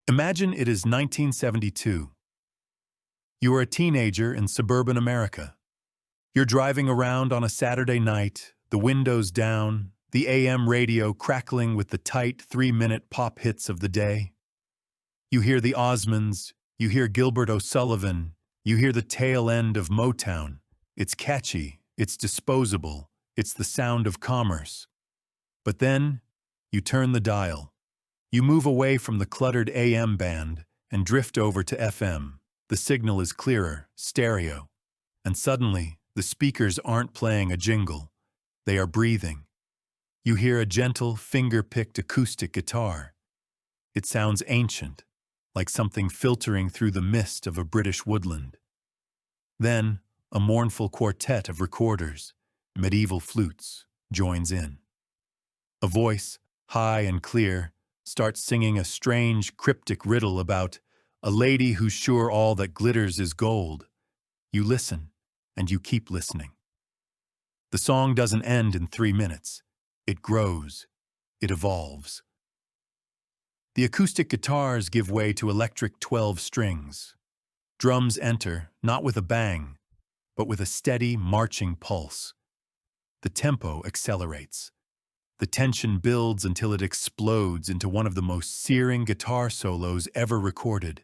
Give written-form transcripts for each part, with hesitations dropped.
Imagine it is 1972. You are a teenager in suburban America. You're driving around on a Saturday night, the windows down, the AM radio crackling with the tight 3-minute pop hits of the day. You hear the Osmonds, you hear Gilbert O'Sullivan, you hear the tail end of Motown. It's catchy, it's disposable, it's the sound of commerce. But then, you turn the dial. You move away from the cluttered AM band and drift over to FM. The signal is clearer, stereo. And suddenly, the speakers aren't playing a jingle. They are breathing. You hear a gentle, finger-picked acoustic guitar. It sounds ancient, like something filtering through the mist of a British woodland. Then, a mournful quartet of recorders, medieval flutes, joins in. A voice, high and clear, starts singing a strange, cryptic riddle about a lady who's sure all that glitters is gold. You listen, and you keep listening. The song doesn't end in 3 minutes. It grows. It evolves. The acoustic guitars give way to electric 12 strings. Drums enter, not with a bang, but with a steady, marching pulse. The tempo accelerates. The tension builds until it explodes into one of the most searing guitar solos ever recorded,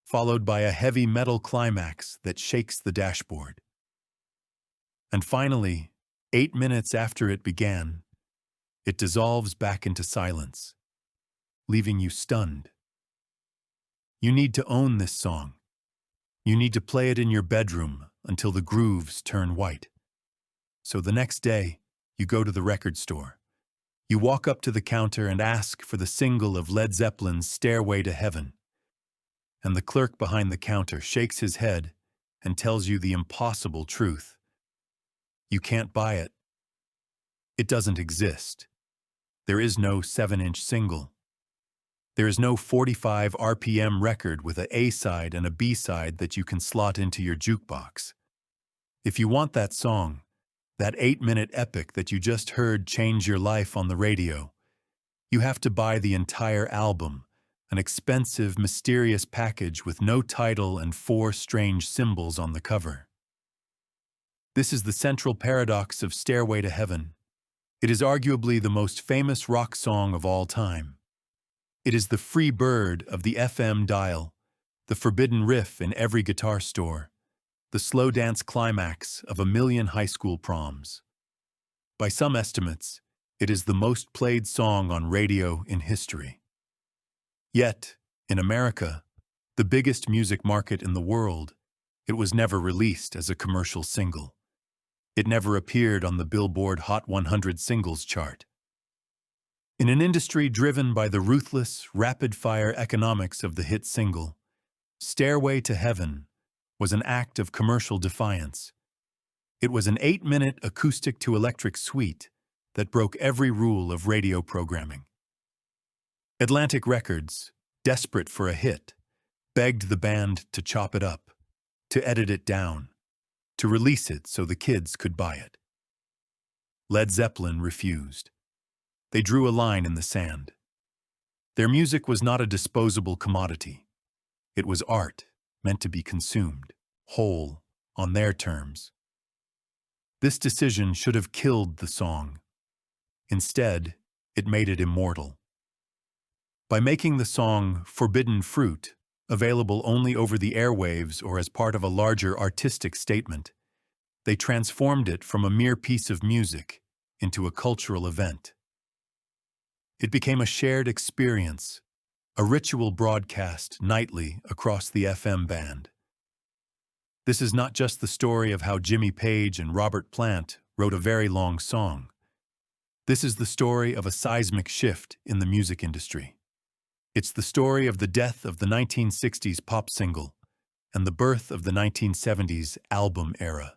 followed by a heavy metal climax that shakes the dashboard. And finally, 8 minutes after it began, it dissolves back into silence, leaving you stunned. You need to own this song. You need to play it in your bedroom until the grooves turn white. So the next day, you go to the record store. You walk up to the counter and ask for the single of Led Zeppelin's Stairway to Heaven. And the clerk behind the counter shakes his head and tells you the impossible truth. You can't buy it. It doesn't exist. There is no 7-inch single. There is no 45 RPM record with an A-side and a B-side that you can slot into your jukebox. If you want that song, that 8-minute epic that you just heard change your life on the radio, you have to buy the entire album, an expensive, mysterious package with no title and 4 strange symbols on the cover. This is the central paradox of Stairway to Heaven. It is arguably the most famous rock song of all time. It is the free bird of the FM dial, the forbidden riff in every guitar store, the slow dance climax of 1 million high school proms. By some estimates, it is the most played song on radio in history. Yet, in America, the biggest music market in the world, it was never released as a commercial single. It never appeared on the Billboard Hot 100 singles chart. In an industry driven by the ruthless, rapid-fire economics of the hit single, Stairway to Heaven was an act of commercial defiance. It was an 8-minute acoustic-to-electric suite that broke every rule of radio programming. Atlantic Records, desperate for a hit, begged the band to chop it up, to edit it down, to release it so the kids could buy it. Led Zeppelin refused. They drew a line in the sand. Their music was not a disposable commodity. It was art, meant to be consumed, whole, on their terms. This decision should have killed the song. Instead, it made it immortal. By making the song Forbidden Fruit available only over the airwaves or as part of a larger artistic statement, they transformed it from a mere piece of music into a cultural event. It became a shared experience, a ritual broadcast nightly across the FM band. This is not just the story of how Jimmy Page and Robert Plant wrote a very long song. This is the story of a seismic shift in the music industry. It's the story of the death of the 1960s pop single and the birth of the 1970s album era.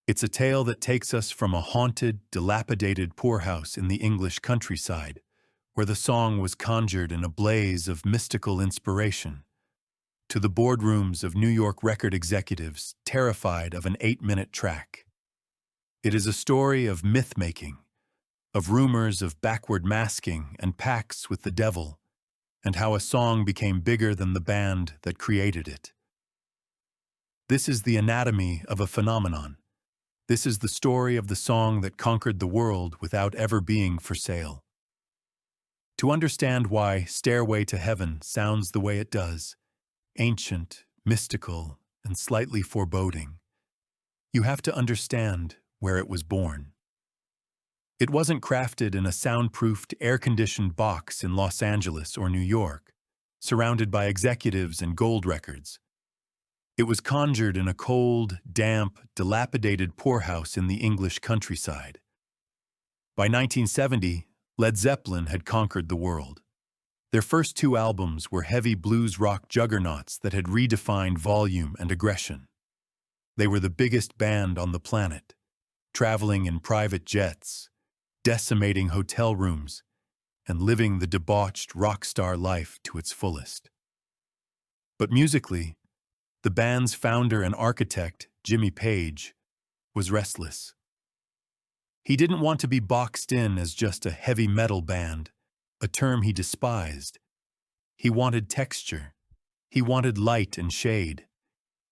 It's a tale that takes us from a haunted, dilapidated poorhouse in the English countryside, where the song was conjured in a blaze of mystical inspiration, to the boardrooms of New York record executives terrified of an 8-minute track. It is a story of myth-making, of rumors of backward masking and pacts with the devil, and how a song became bigger than the band that created it. This is the anatomy of a phenomenon. This is the story of the song that conquered the world without ever being for sale. To understand why Stairway to Heaven sounds the way it does, ancient, mystical, and slightly foreboding, you have to understand where it was born. It wasn't crafted in a soundproofed, air-conditioned box in Los Angeles or New York, surrounded by executives and gold records. It was conjured in a cold, damp, dilapidated poorhouse in the English countryside. By 1970, Led Zeppelin had conquered the world. Their first two albums were heavy blues rock juggernauts that had redefined volume and aggression. They were the biggest band on the planet, traveling in private jets, decimating hotel rooms, and living the debauched rock star life to its fullest. But musically, the band's founder and architect, Jimmy Page, was restless. He didn't want to be boxed in as just a heavy metal band, a term he despised. He wanted texture. He wanted light and shade.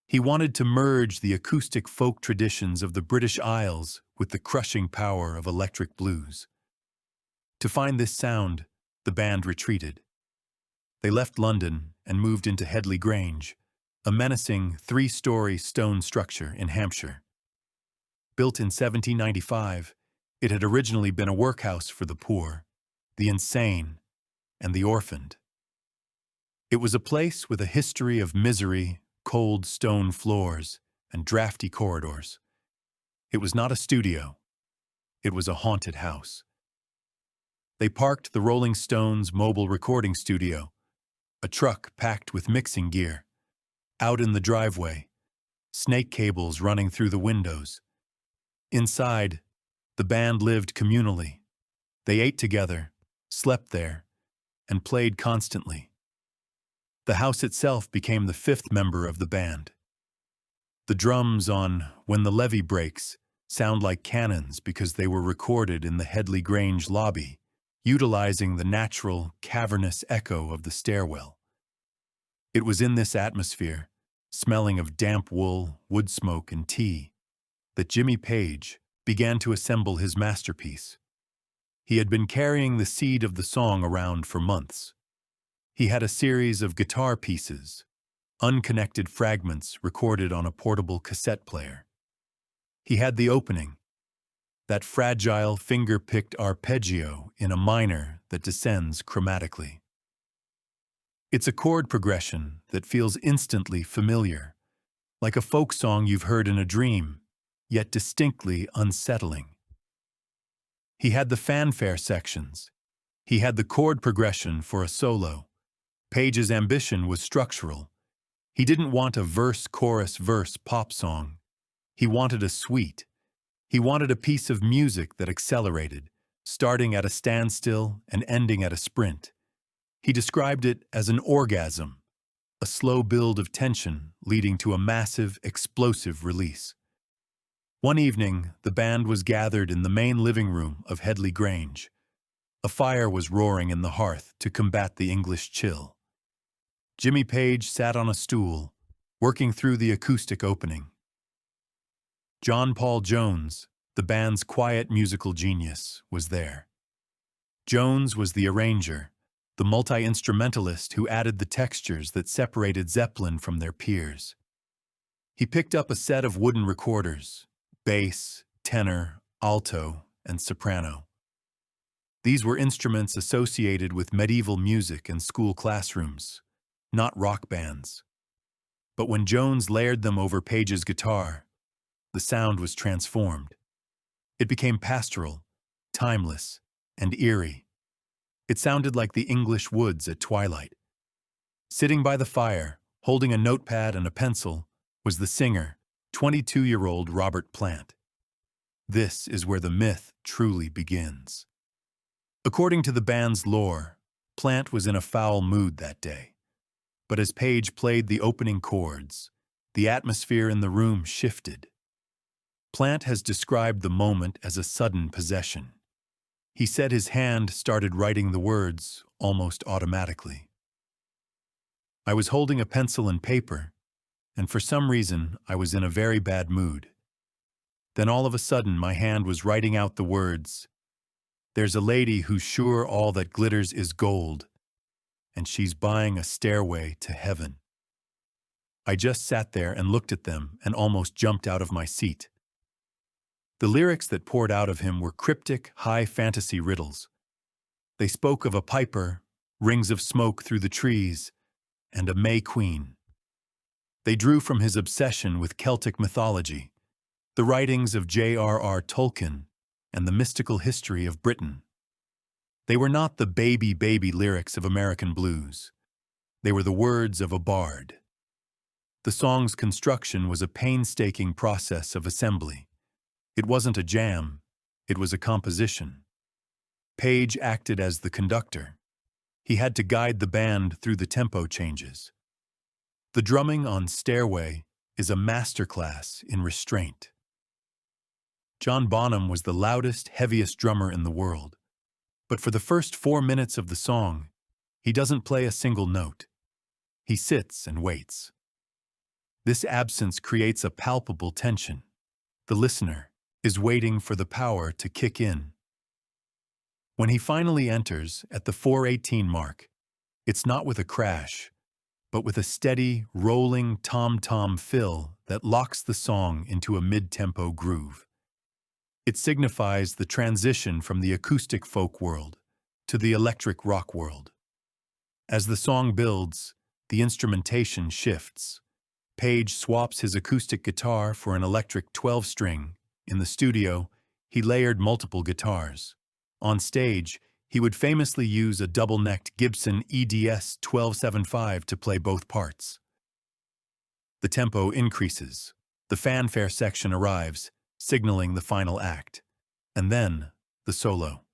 He wanted to merge the acoustic folk traditions of the British Isles with the crushing power of electric blues. To find this sound, the band retreated. They left London and moved into Headley Grange, a menacing three-story stone structure in Hampshire. Built in 1795, it had originally been a workhouse for the poor, the insane, and the orphaned. It was a place with a history of misery, cold stone floors, and drafty corridors. It was not a studio. It was a haunted house. They parked the Rolling Stones mobile recording studio, a truck packed with mixing gear, out in the driveway, snake cables running through the windows. Inside, the band lived communally. They ate together, slept there, and played constantly. The house itself became the fifth member of the band. The drums on When the Levee Breaks sound like cannons because they were recorded in the Headley Grange lobby, utilizing the natural, cavernous echo of the stairwell. It was in this atmosphere, smelling of damp wool, wood smoke, and tea, that Jimmy Page began to assemble his masterpiece. He had been carrying the seed of the song around for months. He had a series of guitar pieces, unconnected fragments recorded on a portable cassette player. He had the opening, that fragile finger-picked arpeggio in a minor that descends chromatically. It's a chord progression that feels instantly familiar, like a folk song you've heard in a dream, yet distinctly unsettling. He had the fanfare sections. He had the chord progression for a solo. Page's ambition was structural. He didn't want a verse-chorus-verse pop song. He wanted a suite. He wanted a piece of music that accelerated, starting at a standstill and ending at a sprint. He described it as an orgasm, a slow build of tension leading to a massive, explosive release. One evening, the band was gathered in the main living room of Headley Grange. A fire was roaring in the hearth to combat the English chill. Jimmy Page sat on a stool, working through the acoustic opening. John Paul Jones, the band's quiet musical genius, was there. Jones was the arranger, the multi-instrumentalist who added the textures that separated Zeppelin from their peers. He picked up a set of wooden recorders, bass, tenor, alto, and soprano. These were instruments associated with medieval music and school classrooms, not rock bands. But when Jones layered them over Page's guitar, the sound was transformed. It became pastoral, timeless, and eerie. It sounded like the English woods at twilight. Sitting by the fire, holding a notepad and a pencil, was the singer, 22-year-old Robert Plant. This is where the myth truly begins. According to the band's lore, Plant was in a foul mood that day. But as Page played the opening chords, the atmosphere in the room shifted. Plant has described the moment as a sudden possession. He said his hand started writing the words almost automatically. I was holding a pencil and paper, and for some reason I was in a very bad mood. Then all of a sudden my hand was writing out the words, "There's a lady who's sure all that glitters is gold, and she's buying a stairway to heaven." I just sat there and looked at them and almost jumped out of my seat. The lyrics that poured out of him were cryptic, high fantasy riddles. They spoke of a piper, rings of smoke through the trees, and a May Queen. They drew from his obsession with Celtic mythology, the writings of J.R.R. Tolkien, and the mystical history of Britain. They were not the baby lyrics of American blues. They were the words of a bard. The song's construction was a painstaking process of assembly. It wasn't a jam, it was a composition. Page acted as the conductor. He had to guide the band through the tempo changes. The drumming on Stairway is a masterclass in restraint. John Bonham was the loudest, heaviest drummer in the world. But for the first 4 minutes of the song, he doesn't play a single note. He sits and waits. This absence creates a palpable tension. The listener is waiting for the power to kick in. When he finally enters at the 4:18 mark, it's not with a crash, but with a steady, rolling tom-tom fill that locks the song into a mid-tempo groove. It signifies the transition from the acoustic folk world to the electric rock world. As the song builds, the instrumentation shifts. Page swaps his acoustic guitar for an electric 12-string. In the studio, he layered multiple guitars. On stage, he would famously use a double-necked Gibson EDS 1275 to play both parts. The tempo increases. The fanfare section arrives, signaling the final act. And then, the solo.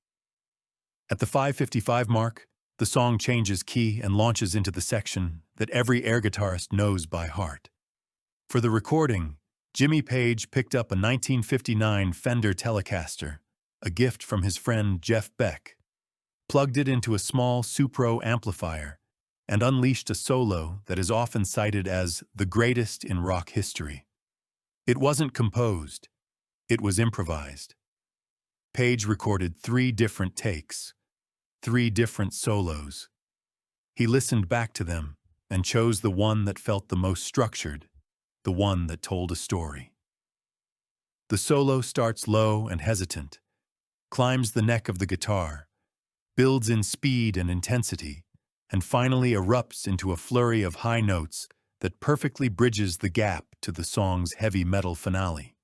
At the 5:55 mark, the song changes key and launches into the section that every air guitarist knows by heart. For the recording, Jimmy Page picked up a 1959 Fender Telecaster, a gift from his friend Jeff Beck, plugged it into a small Supro amplifier, and unleashed a solo that is often cited as the greatest in rock history. It wasn't composed, it was improvised. Page recorded 3 different takes, 3 different solos. He listened back to them and chose the one that felt the most structured, the one that told a story. The solo starts low and hesitant, climbs the neck of the guitar, builds in speed and intensity, and finally erupts into a flurry of high notes that perfectly bridges the gap to the song's heavy metal finale.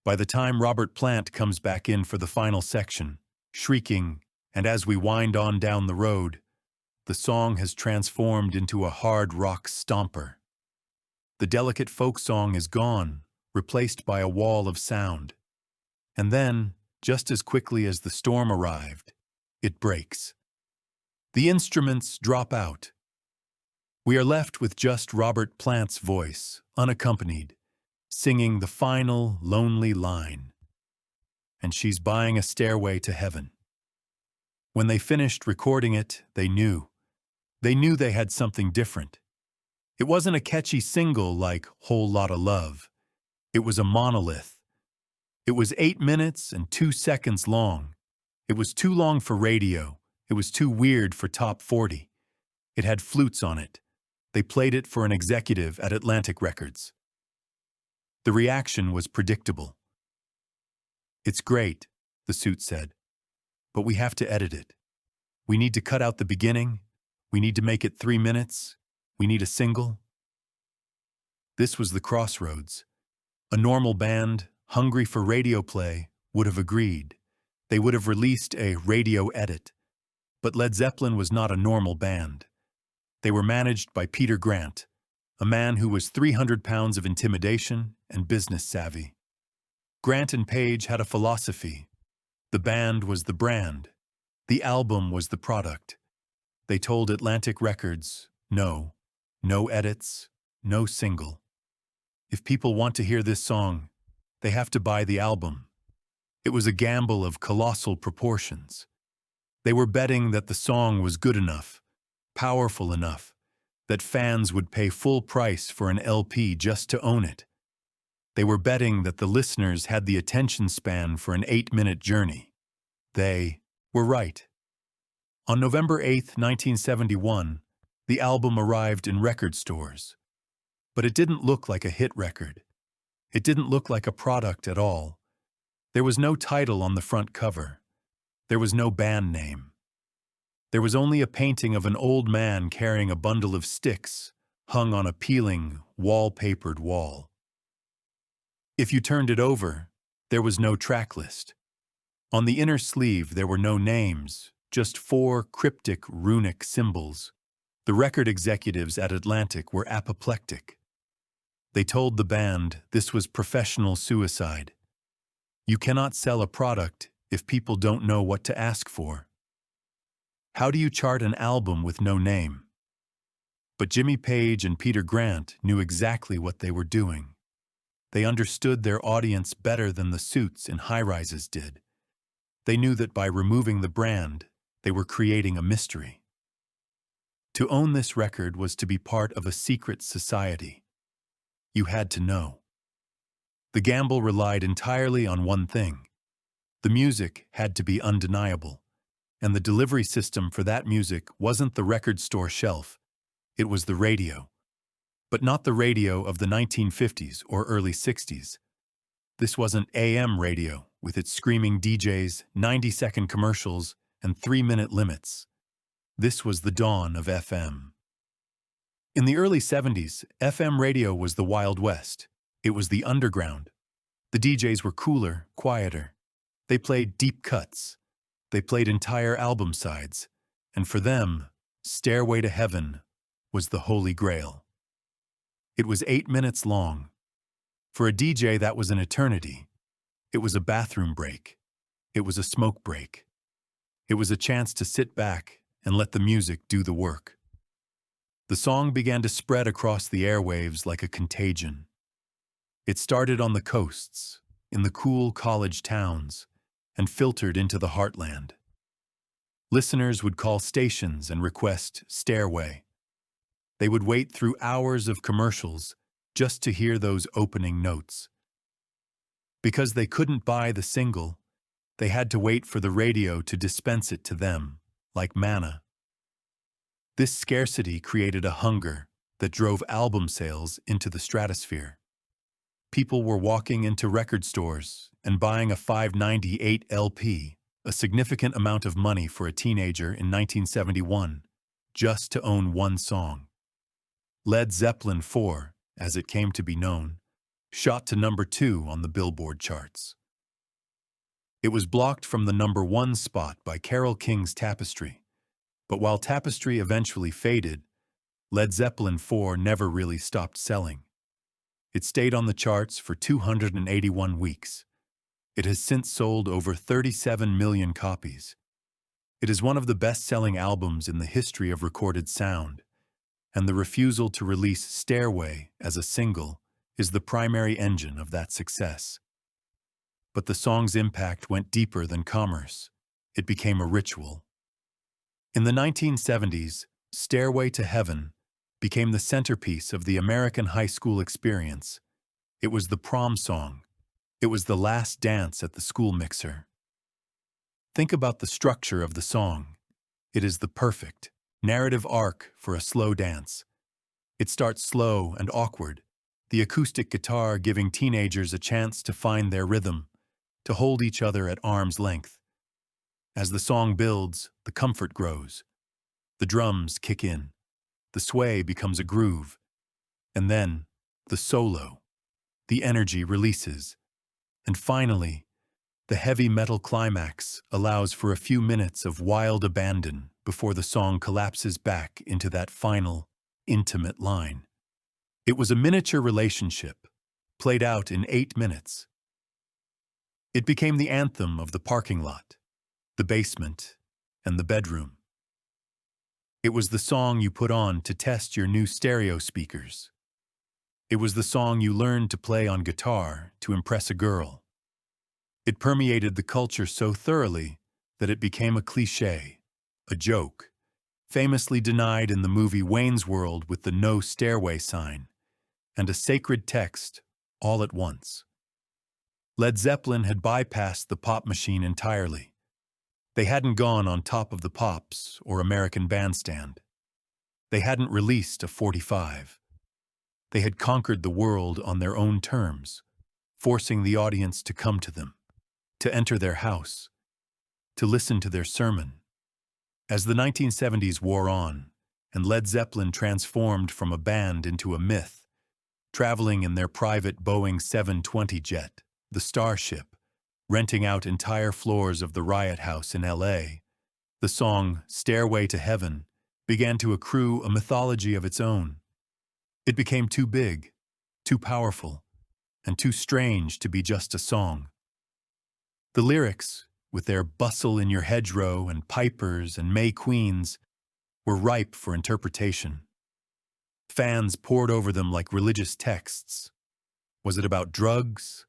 By the time Robert Plant comes back in for the final section, shrieking, and as we wind on down the road, the song has transformed into a hard rock stomper. The delicate folk song is gone, replaced by a wall of sound. And then, just as quickly as the storm arrived, it breaks. The instruments drop out. We are left with just Robert Plant's voice, unaccompanied, singing the final, lonely line. And she's buying a stairway to heaven. When they finished recording it, they knew. They knew they had something different. It wasn't a catchy single like Whole Lotta Love. It was a monolith. It was 8 minutes and 2 seconds long. It was too long for radio. It was too weird for Top 40. It had flutes on it. They played it for an executive at Atlantic Records. The reaction was predictable. "It's great," the suit said, "but we have to edit it. We need to cut out the beginning. We need to make it 3 minutes. We need a single." This was the crossroads. A normal band, hungry for radio play, would have agreed. They would have released a radio edit. But Led Zeppelin was not a normal band. They were managed by Peter Grant, a man who was 300 pounds of intimidation and business savvy. Grant and Page had a philosophy. The band was the brand. The album was the product. They told Atlantic Records, no edits, no single. If people want to hear this song, they have to buy the album. It was a gamble of colossal proportions. They were betting that the song was good enough, powerful enough, that fans would pay full price for an LP just to own it. They were betting that the listeners had the attention span for an 8-minute journey. They were right. On November 8, 1971, the album arrived in record stores. But it didn't look like a hit record. It didn't look like a product at all. There was no title on the front cover. There was no band name. There was only a painting of an old man carrying a bundle of sticks hung on a peeling, wallpapered wall. If you turned it over, there was no track list. On the inner sleeve, there were no names, just 4 cryptic runic symbols. The record executives at Atlantic were apoplectic. They told the band this was professional suicide. You cannot sell a product if people don't know what to ask for. How do you chart an album with no name? But Jimmy Page and Peter Grant knew exactly what they were doing. They understood their audience better than the suits in high-rises did. They knew that by removing the brand, they were creating a mystery. To own this record was to be part of a secret society. You had to know. The gamble relied entirely on one thing. The music had to be undeniable, and the delivery system for that music wasn't the record store shelf. It was the radio. But not the radio of the 1950s or early 60s. This wasn't AM radio with its screaming DJs, 90-second commercials, and 3-minute limits. This was the dawn of FM. In the early 70s, FM radio was the Wild West. It was the underground. The DJs were cooler, quieter. They played deep cuts. They played entire album sides. And for them, Stairway to Heaven was the Holy Grail. It was 8 minutes long. For a DJ, that was an eternity. It was a bathroom break. It was a smoke break. It was a chance to sit back and let the music do the work. The song began to spread across the airwaves like a contagion. It started on the coasts, in the cool college towns, and filtered into the heartland. Listeners would call stations and request Stairway. They would wait through hours of commercials just to hear those opening notes. Because they couldn't buy the single, they had to wait for the radio to dispense it to them, like manna. This scarcity created a hunger that drove album sales into the stratosphere. People were walking into record stores and buying a $5.98 LP, a significant amount of money for a teenager in 1971, just to own one song. Led Zeppelin 4, as it came to be known, shot to number 2 on the Billboard charts. It was blocked from the number 1 spot by Carole King's Tapestry, but while Tapestry eventually faded, Led Zeppelin 4 never really stopped selling. It stayed on the charts for 281 weeks. It has since sold over 37 million copies. It is one of the best-selling albums in the history of recorded sound, and the refusal to release Stairway as a single is the primary engine of that success. But the song's impact went deeper than commerce. It became a ritual. In the 1970s, Stairway to Heaven became the centerpiece of the American high school experience. It was the prom song. It was the last dance at the school mixer. Think about the structure of the song. It is the perfect narrative arc for a slow dance. It starts slow and awkward, the acoustic guitar giving teenagers a chance to find their rhythm, to hold each other at arm's length. As the song builds, the comfort grows. The drums kick in. The sway becomes a groove. And then, the solo. The energy releases. And finally, the heavy metal climax allows for a few minutes of wild abandon before the song collapses back into that final, intimate line. It was a miniature relationship, played out in 8 minutes. It became the anthem of the parking lot, the basement, and the bedroom. It was the song you put on to test your new stereo speakers. It was the song you learned to play on guitar to impress a girl. It permeated the culture so thoroughly that it became a cliché, a joke, famously denied in the movie Wayne's World with the no stairway sign, and a sacred text all at once. Led Zeppelin had bypassed the pop machine entirely. They hadn't gone on Top of the Pops or American Bandstand. They hadn't released a 45. They had conquered the world on their own terms, forcing the audience to come to them, to enter their house, to listen to their sermon. As the 1970s wore on, and Led Zeppelin transformed from a band into a myth, traveling in their private Boeing 720 jet, the Starship, renting out entire floors of the Riot House in LA, the song Stairway to Heaven began to accrue a mythology of its own. It became too big, too powerful, and too strange to be just a song. The lyrics, with their bustle in your hedgerow and pipers and May Queens, were ripe for interpretation. Fans pored over them like religious texts. Was it about drugs?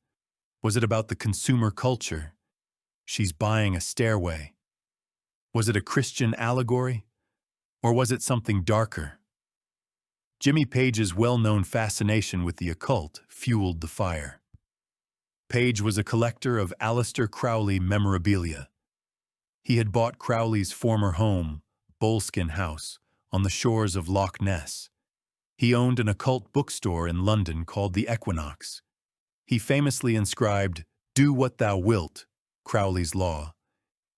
Was it about the consumer culture? She's buying a stairway. Was it a Christian allegory? Or was it something darker? Jimmy Page's well-known fascination with the occult fueled the fire. Page was a collector of Aleister Crowley memorabilia. He had bought Crowley's former home, Boleskine House, on the shores of Loch Ness. He owned an occult bookstore in London called the Equinox. He famously inscribed, "Do what thou wilt," Crowley's law,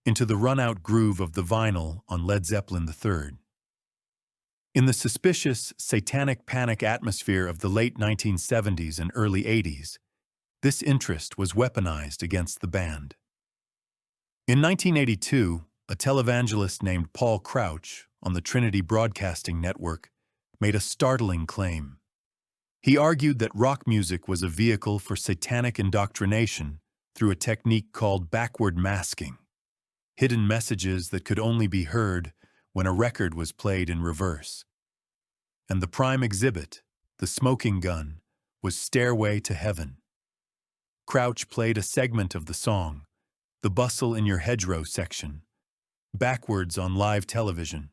into the run-out groove of the vinyl on Led Zeppelin III. In the suspicious, satanic panic atmosphere of the late 1970s and early 80s, this interest was weaponized against the band. In 1982, a televangelist named Paul Crouch on the Trinity Broadcasting Network made a startling claim. He argued that rock music was a vehicle for satanic indoctrination through a technique called backward masking, hidden messages that could only be heard when a record was played in reverse. And the prime exhibit, the smoking gun, was Stairway to Heaven. Crouch played a segment of the song, the bustle in your hedgerow section, backwards on live television.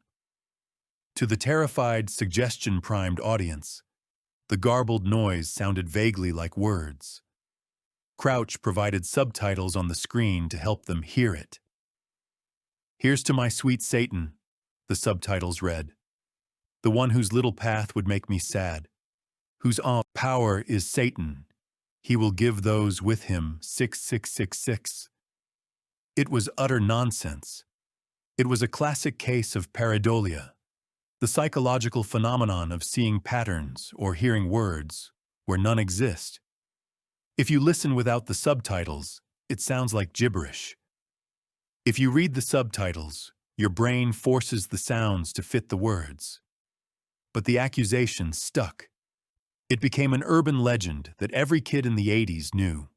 To the terrified, suggestion-primed audience, the garbled noise sounded vaguely like words. Crouch provided subtitles on the screen to help them hear it. "Here's to my sweet Satan," the subtitles read. "The one whose little path would make me sad, whose power is Satan. He will give those with him 6666. It was utter nonsense. It was a classic case of pareidolia, the psychological phenomenon of seeing patterns or hearing words where none exist. If you listen without the subtitles, it sounds like gibberish. If you read the subtitles, your brain forces the sounds to fit the words. But the accusation stuck. It became an urban legend that every kid in the 80s knew.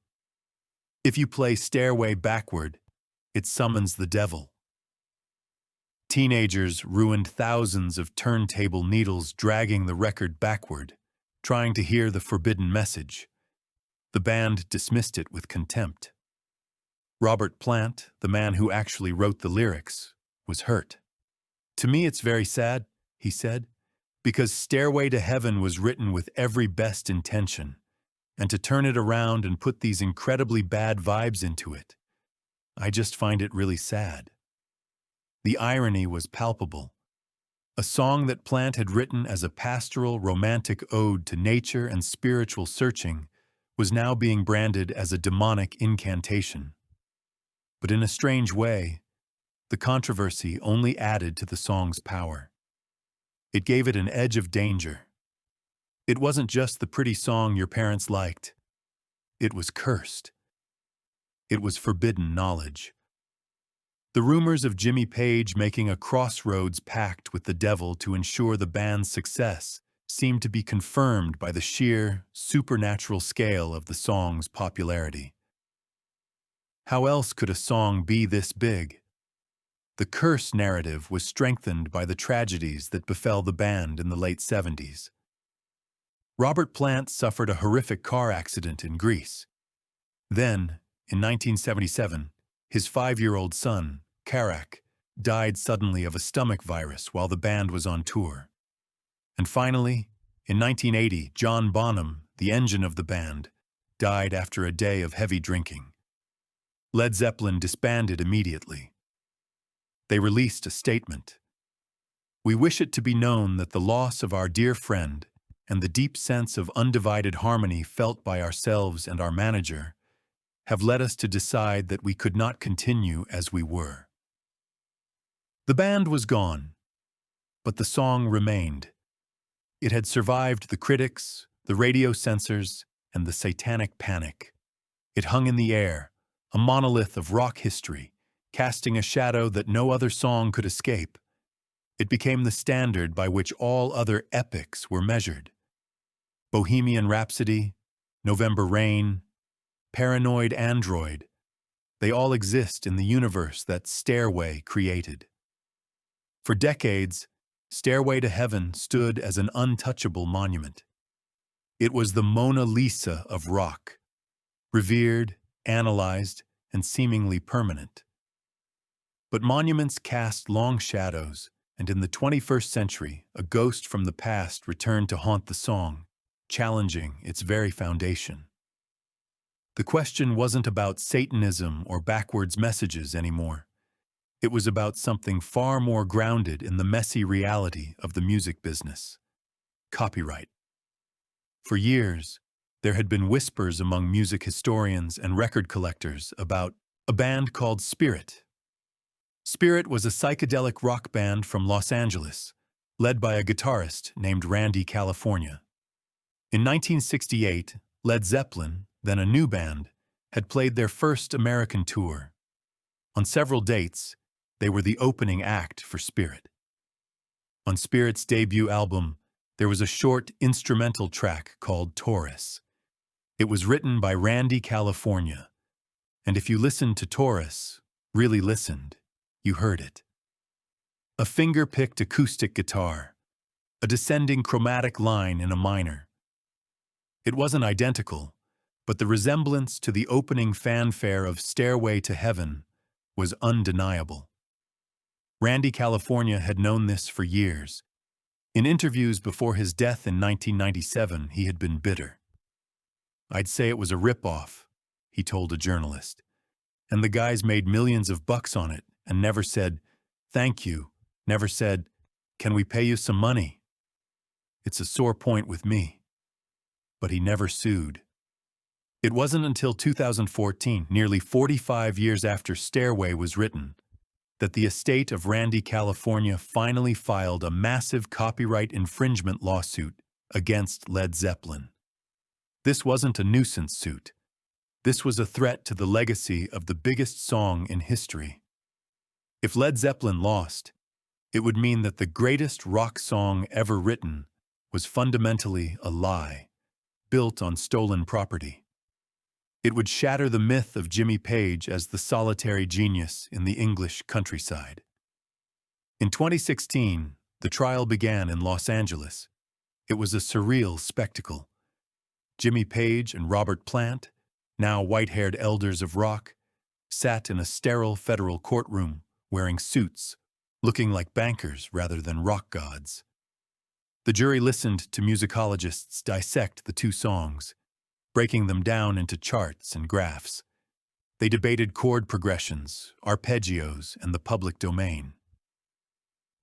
If you play Stairway backward, it summons the devil. Teenagers ruined thousands of turntable needles dragging the record backward, trying to hear the forbidden message. The band dismissed it with contempt. Robert Plant, the man who actually wrote the lyrics, was hurt. "To me it's very sad," he said, "because Stairway to Heaven was written with every best intention, and to turn it around and put these incredibly bad vibes into it, I just find it really sad." The irony was palpable. A song that Plant had written as a pastoral, romantic ode to nature and spiritual searching was now being branded as a demonic incantation. But in a strange way, the controversy only added to the song's power. It gave it an edge of danger. It wasn't just the pretty song your parents liked. It was cursed. It was forbidden knowledge. The rumors of Jimmy Page making a crossroads pact with the devil to ensure the band's success seemed to be confirmed by the sheer, supernatural scale of the song's popularity. How else could a song be this big? The curse narrative was strengthened by the tragedies that befell the band in the late 70s. Robert Plant suffered a horrific car accident in Greece. Then, in 1977, his 5-year-old son, Karak, died suddenly of a stomach virus while the band was on tour. And finally, in 1980, John Bonham, the engine of the band, died after a day of heavy drinking. Led Zeppelin disbanded immediately. They released a statement. "We wish it to be known that the loss of our dear friend and the deep sense of undivided harmony felt by ourselves and our manager have led us to decide that we could not continue as we were." The band was gone, but the song remained. It had survived the critics, the radio censors, and the satanic panic. It hung in the air, a monolith of rock history, casting a shadow that no other song could escape. It became the standard by which all other epics were measured. Bohemian Rhapsody, November Rain, Paranoid Android, they all exist in the universe that Stairway created. For decades, Stairway to Heaven stood as an untouchable monument. It was the Mona Lisa of rock, revered, analyzed, and seemingly permanent. But monuments cast long shadows, and in the 21st century, a ghost from the past returned to haunt the song, challenging its very foundation. The question wasn't about Satanism or backwards messages anymore. It was about something far more grounded in the messy reality of the music business: copyright. For years, there had been whispers among music historians and record collectors about a band called Spirit. Spirit was a psychedelic rock band from Los Angeles, led by a guitarist named Randy California. In 1968, Led Zeppelin, then a new band, had played their first American tour. On several dates, they were the opening act for Spirit. On Spirit's debut album, there was a short instrumental track called Taurus. It was written by Randy California, and if you listened to Taurus, really listened, you heard it. A finger-picked acoustic guitar, a descending chromatic line in a minor. It wasn't identical, but the resemblance to the opening fanfare of Stairway to Heaven was undeniable. Randy California had known this for years. In interviews before his death in 1997, he had been bitter. "I'd say it was a rip-off," he told a journalist. "And the guys made millions of bucks on it and never said, 'Thank you,' never said, 'Can we pay you some money?' It's a sore point with me." But he never sued. It wasn't until 2014, nearly 45 years after Stairway was written, that the estate of Randy California finally filed a massive copyright infringement lawsuit against Led Zeppelin. This wasn't a nuisance suit. This was a threat to the legacy of the biggest song in history. If Led Zeppelin lost, it would mean that the greatest rock song ever written was fundamentally a lie, built on stolen property. It would shatter the myth of Jimmy Page as the solitary genius in the English countryside. In 2016, the trial began in Los Angeles. It was a surreal spectacle. Jimmy Page and Robert Plant, now white-haired elders of rock, sat in a sterile federal courtroom wearing suits, looking like bankers rather than rock gods. The jury listened to musicologists dissect the two songs, breaking them down into charts and graphs. They debated chord progressions, arpeggios, and the public domain.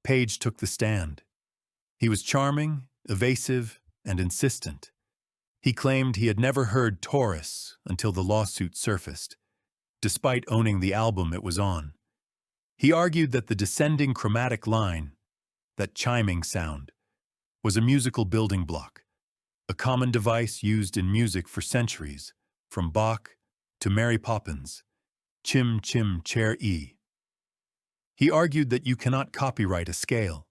Page took the stand. He was charming, evasive, and insistent. He claimed he had never heard Taurus until the lawsuit surfaced, despite owning the album it was on. He argued that the descending chromatic line, that chiming sound, was a musical building block, a common device used in music for centuries, from Bach to Mary Poppins, Chim Chim Chair E. He argued that you cannot copyright a scale.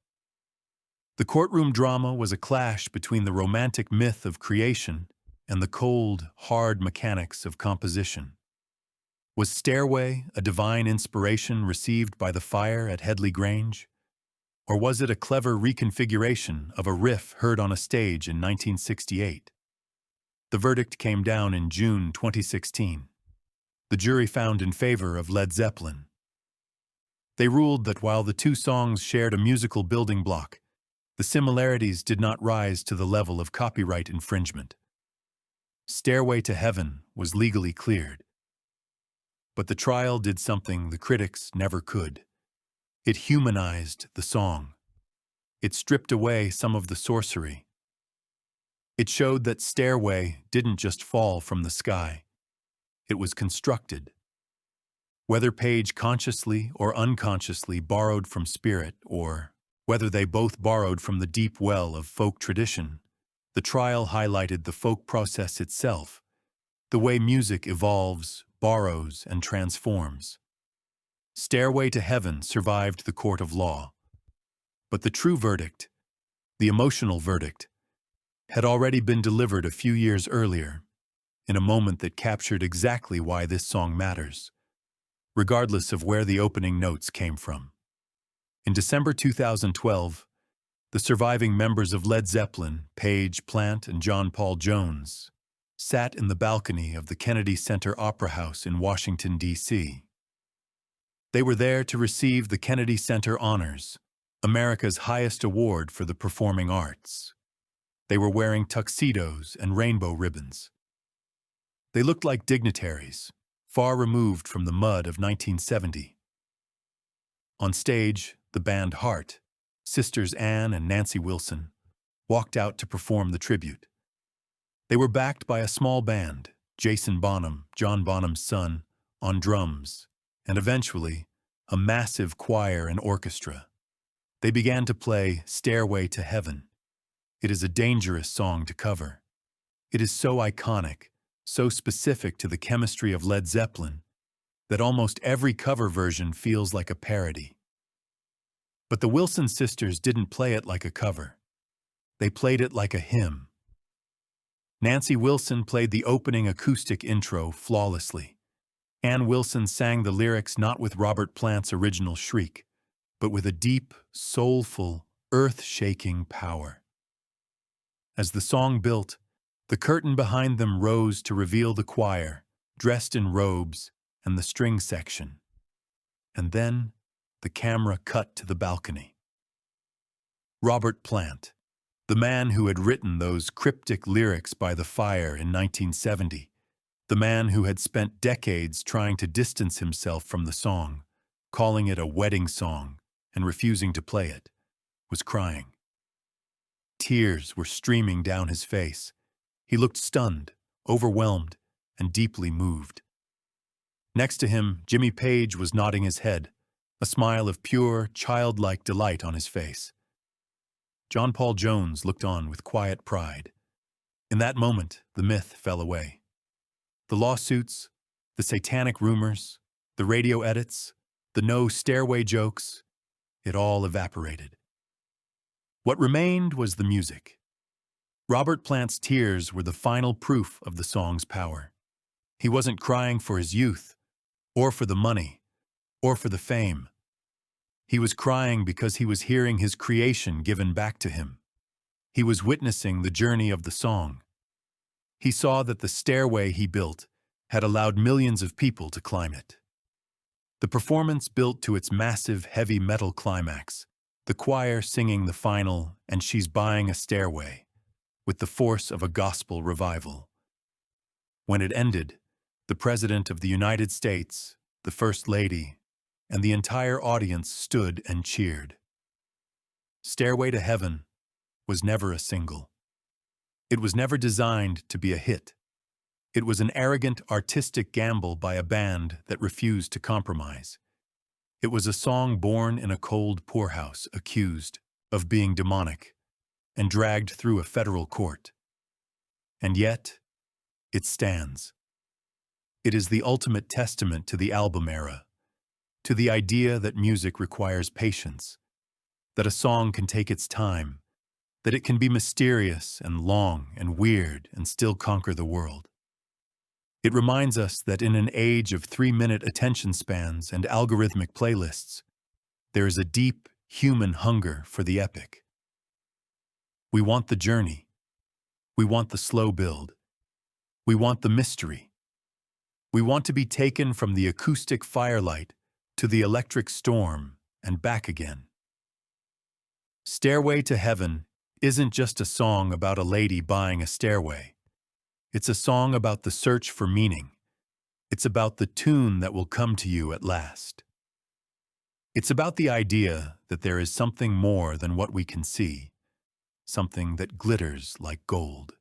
The courtroom drama was a clash between the romantic myth of creation and the cold, hard mechanics of composition. Was Stairway a divine inspiration received by the fire at Headley Grange? Or was it a clever reconfiguration of a riff heard on a stage in 1968? The verdict came down in June 2016. The jury found in favor of Led Zeppelin. They ruled that while the two songs shared a musical building block, the similarities did not rise to the level of copyright infringement. Stairway to Heaven was legally cleared. But the trial did something the critics never could. It humanized the song. It stripped away some of the sorcery. It showed that Stairway didn't just fall from the sky. It was constructed. Whether Page consciously or unconsciously borrowed from spirit, or whether they both borrowed from the deep well of folk tradition, the trial highlighted the folk process itself, the way music evolves, borrows, and transforms. Stairway to Heaven survived the court of law. But the true verdict, the emotional verdict, had already been delivered a few years earlier, in a moment that captured exactly why this song matters, regardless of where the opening notes came from. In December 2012, the surviving members of Led Zeppelin, Page, Plant, and John Paul Jones, sat in the balcony of the Kennedy Center Opera House in Washington, D.C. They were there to receive the Kennedy Center Honors, America's highest award for the performing arts. They were wearing tuxedos and rainbow ribbons. They looked like dignitaries, far removed from the mud of 1970. On stage, the band Heart, Sisters Ann and Nancy Wilson, walked out to perform the tribute. They were backed by a small band, Jason Bonham, John Bonham's son, on drums, and eventually, a massive choir and orchestra. They began to play Stairway to Heaven. It is a dangerous song to cover. It is so iconic, so specific to the chemistry of Led Zeppelin, that almost every cover version feels like a parody. But the Wilson sisters didn't play it like a cover. They played it like a hymn. Nancy Wilson played the opening acoustic intro flawlessly. Ann Wilson sang the lyrics not with Robert Plant's original shriek, but with a deep, soulful, earth-shaking power. As the song built, the curtain behind them rose to reveal the choir, dressed in robes, and the string section. And then, the camera cut to the balcony. Robert Plant, the man who had written those cryptic lyrics by the fire in 1970, the man who had spent decades trying to distance himself from the song, calling it a wedding song and refusing to play it, was crying. Tears were streaming down his face. He looked stunned, overwhelmed, and deeply moved. Next to him, Jimmy Page was nodding his head, a smile of pure, childlike delight on his face. John Paul Jones looked on with quiet pride. In that moment, the myth fell away. The lawsuits, the satanic rumors, the radio edits, the no stairway jokes, it all evaporated. What remained was the music. Robert Plant's tears were the final proof of the song's power. He wasn't crying for his youth, or for the money, or for the fame. He was crying because he was hearing his creation given back to him. He was witnessing the journey of the song. He saw that the stairway he built had allowed millions of people to climb it. The performance built to its massive heavy metal climax, the choir singing the final "And She's Buying a Stairway," with the force of a gospel revival. When it ended, the President of the United States, the First Lady, and the entire audience stood and cheered. Stairway to Heaven was never a single. It was never designed to be a hit. It was an arrogant, artistic gamble by a band that refused to compromise. It was a song born in a cold poorhouse, accused of being demonic, and dragged through a federal court. And yet, it stands. It is the ultimate testament to the album era, to the idea that music requires patience, that a song can take its time, that it can be mysterious and long and weird and still conquer the world. It reminds us that in an age of 3-minute attention spans and algorithmic playlists, there is a deep human hunger for the epic. We want the journey. We want the slow build. We want the mystery. We want to be taken from the acoustic firelight to the electric storm, and back again. Stairway to Heaven isn't just a song about a lady buying a stairway. It's a song about the search for meaning. It's about the tune that will come to you at last. It's about the idea that there is something more than what we can see, something that glitters like gold.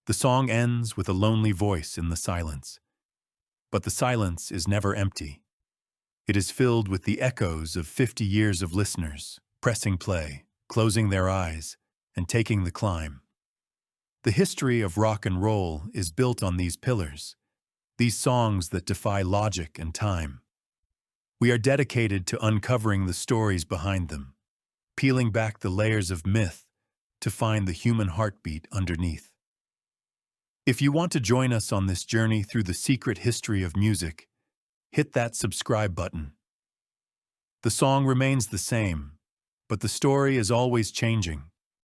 The song ends with a lonely voice in the silence. But the silence is never empty. It is filled with the echoes of 50 years of listeners, pressing play, closing their eyes, and taking the climb. The history of rock and roll is built on these pillars, these songs that defy logic and time. We are dedicated to uncovering the stories behind them, peeling back the layers of myth to find the human heartbeat underneath. If you want to join us on this journey through the secret history of music, hit that subscribe button. The song remains the same, but the story is always changing,